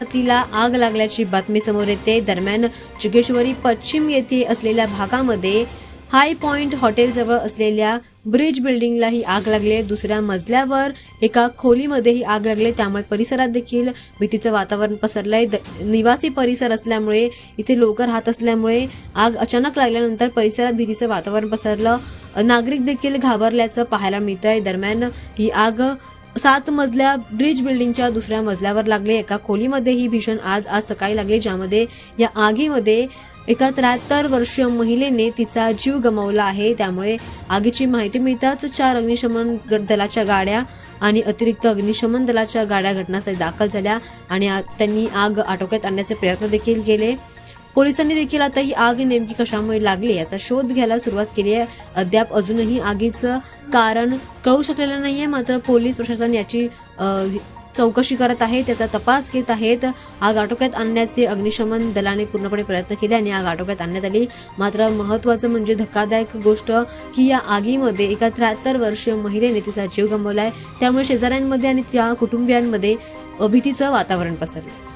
तिला आग लागल्याची बातमी समोर येते। दरम्यान जोगेश्वरी पश्चिम येथे असलेल्या भागामध्ये हाय पॉइंट हॉटेलजवळ असलेल्या ब्रिज बिल्डिंगला ही आग लागली। दुसऱ्या मजल्यावर एका खोलीमध्ये ही आग लागली, त्यामुळे परिसरात देखील भीतीचं वातावरण पसरलंय। निवासी परिसर असल्यामुळे इथे लोक राहत असल्यामुळे आग अचानक लागल्यानंतर परिसरात भीतीचं वातावरण पसरलं। नागरिक देखील घाबरल्याचं पाहायला मिळतंय। दरम्यान ही आग 7 मजल्या ब्रिज बिल्डिंगच्या दुसऱ्या मजल्यावर लागली। एका खोलीमध्ये ही भीषण आज सकाळी लागली, ज्यामध्ये या आगीमध्ये एका 73 वर्षीय महिलेने तिचा जीव गमावला आहे। त्यामुळे आगीची माहिती मिळताच 4 अग्निशमन दलाच्या गाड्या आणि अतिरिक्त अग्निशमन दलाच्या गाड्या घटनास्थळी दाखल झाल्या आणि त्यांनी आग आटोक्यात आणण्याचे प्रयत्न देखील केले। पोलिसांनी देखील आता ही आग नेमकी कशामुळे लागली याचा शोध घ्यायला सुरुवात केली आहे। अद्याप अजूनही आगीचं कारण कळू शकलेलं नाहीये, मात्र पोलीस प्रशासन याची चौकशी करत आहे, त्याचा तपास घेत आहेत। आग आटोक्यात आणण्याचे अग्निशमन दलाने पूर्णपणे प्रयत्न केले आणि आग आटोक्यात आणण्यात आली। मात्र महत्त्वाचं म्हणजे धक्कादायक गोष्ट की या आगीमध्ये एका 73 वर्षीय महिलेने तिचा जीव गमावलाय। त्यामुळे शेजाऱ्यांमध्ये आणि त्या कुटुंबियांमध्ये भीतीचं वातावरण पसरलं।